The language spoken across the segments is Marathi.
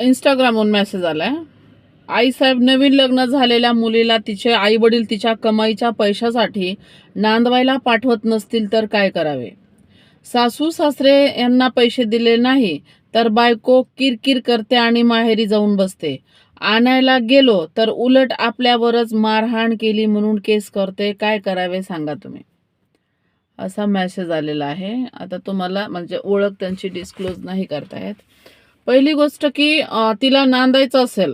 इंस्टाग्रामवरून मेसेज आलाय. आईसाहेब, नवीन लग्न झालेल्या मुलीला तिचे आई वडील तिच्या कमाईच्या पैशासाठी नांदवायला पाठवत नसतील तर काय करावे? सासू सासरे यांना पैसे दिले नाही तर बायको किरकिर करते आणि माहेरी जाऊन बसते. आणायला गेलो तर उलट आपल्यावरच मारहाण केली म्हणून केस करते. काय करावे सांगा तुम्ही? असा मेसेज आलेला आहे. आता तुम्हाला म्हणजे ओळख त्यांची डिस्क्लोज नाही करतायत. पहिली गोष्ट की तिला नांदायचं असेल,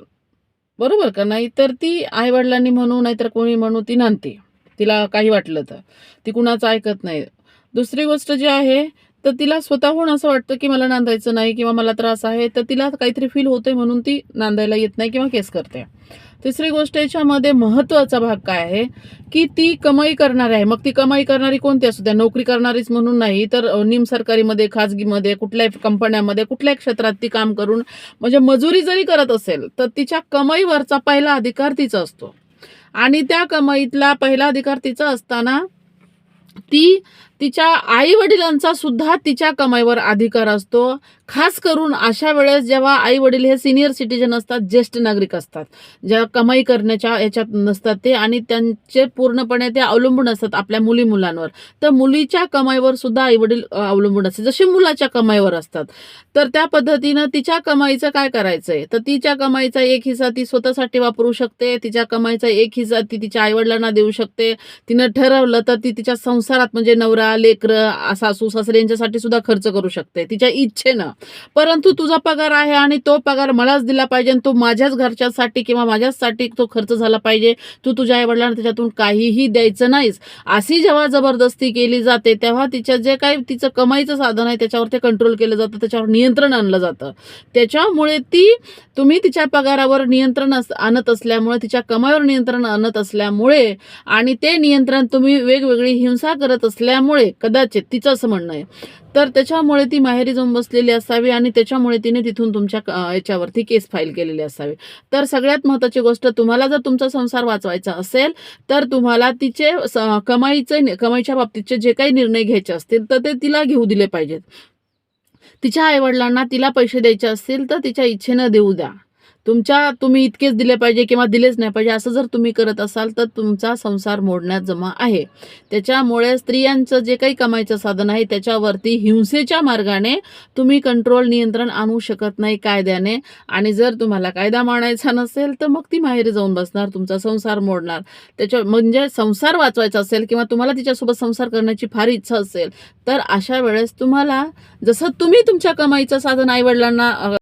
बरोबर का? नाही तर ती आई-वडिलांनी म्हणू नाहीतर कोणी म्हणू ती नांदते. तिला काही वाटलं तर. ती कुणाचं ऐकत नाही. दुसरी गोष्ट जी आहे, तर तिला स्वतःहून असं वाटतं की मला नांदायचं नाही किंवा मला त्रास आहे, तर तिला काहीतरी फील होतंय म्हणून ती नांदायला येत नाही किंवा केस करते. तिसरी गोष्ट याच्यामध्ये महत्त्वाचा भाग काय आहे, की ती कमाई करणारी आहे. मग ती कमाई करणारी कोणती असू द्या, नोकरी करणारीच म्हणून नाही, तर निमसरकारीमध्ये, खाजगीमध्ये, कुठल्याही कंपन्यामध्ये, कुठल्याही क्षेत्रात ती काम करून म्हणजे मजुरी जरी करत असेल, तर तिच्या कमाईवरचा पहिला अधिकार तिचा असतो. आणि त्या कमाईतला पहिला अधिकार तिचा असताना ती तिच्या आई-वडिलांचा सुद्धा तिच्या कमाईवर अधिकार असतो. खास करून अशा वेळेस जेव्हा आई-वडील हे सीनियर सिटिझन असतात, ज्येष्ठ नागरिक असतात. ज्या कमाई करण्याच्या याच्यात नसतात ते आणि त्यांचे पूर्णपणे ते अवलंबून असतात आपल्या मुली-मुलांवर. तर मुलीच्या कमाईवर सुद्धा आई-वडील अवलंबून असतात, जसे मुलाच्या कमाईवर असतात. तर त्या पद्धतीनं तिच्या कमाईचं काय करायचंय? तर तिच्या कमाईचा एक हिस्सा ती स्वतःसाठी वापरू शकते. तिच्या कमाईचा एक हिस्सा ती तिच्या आई-वडिलांना देऊ शकते. तिनं ठरवलं तर ती तिच्या संसारात म्हणजे नवरा, लेकरं, सासू-सासरे यांच्यासाठी सुद्धा खर्च करू शकते तिच्या इच्छेनं. परंतु तुझा पगार आहे आणि तो पगार मलाच दिला पाहिजे आणि तो माझ्याच घरच्यासाठी किंवा माझ्याचसाठी तो खर्च झाला पाहिजे. तू तुझ्या आई-वडिलांना त्याच्यातून काहीही द्यायचं नाहीस. अशी जेव्हा जबरदस्ती केली जाते, तेव्हा तिच्या जे काही तिचं कमाईचं साधन आहे त्याच्यावर ते कंट्रोल केलं जातं, त्याच्यावर नियंत्रण आणलं जातं. त्याच्यामुळे तुम्ही तिच्या पगारावर नियंत्रण आणत असल्यामुळे, तिच्या कमाईवर नियंत्रण आणत असल्यामुळे आणि ते नियंत्रण तुम्ही वेगवेगळी हिंसा करत असल्यामुळे कदाचित तिचं असं म्हणणं आहे, तर त्याच्यामुळे ती माहेरी जाऊन बसलेली असावी आणि त्याच्यामुळे तिने तिथून तुमच्या याच्यावरती केस फाईल केलेली असावी. तर सगळ्यात महत्त्वाची गोष्ट, तुम्हाला जर तुमचा संसार वाचवायचा असेल, तर तुम्हाला तिचे कमाईच्या बाबतीतचे जे काही निर्णय घ्यायचे असतील, तर ते तिला घेऊ दिले पाहिजेत. तिच्या आई-वडिलांना तिला पैसे द्यायचे असतील, तर तिच्या इच्छेनं देऊ द्या. तुम्ही इतकेच दिले पाहिजे किंवा दिलेच नाही पाहिजे असं जर तुम्ही करत असाल, तर तुमचा संसार मोडण्यात जमा आहे. त्याच्यामुळे स्त्रियांचं जे काही कमाईचं साधन आहे त्याच्यावरती हिंसेच्या मार्गाने तुम्ही नियंत्रण आणू शकत नाही कायद्याने. आणि जर तुम्हाला कायदा मांडायचा नसेल, तर मग ती माहेरी जाऊन बसणार, तुमचा संसार मोडणार. म्हणजे संसार वाचवायचा असेल किंवा तुम्हाला तिच्यासोबत संसार करण्याची फार इच्छा असेल, तर अशा वेळेस तुम्हाला जसं तुम्ही तुमच्या कमाईचं साधन आई-वडिलांना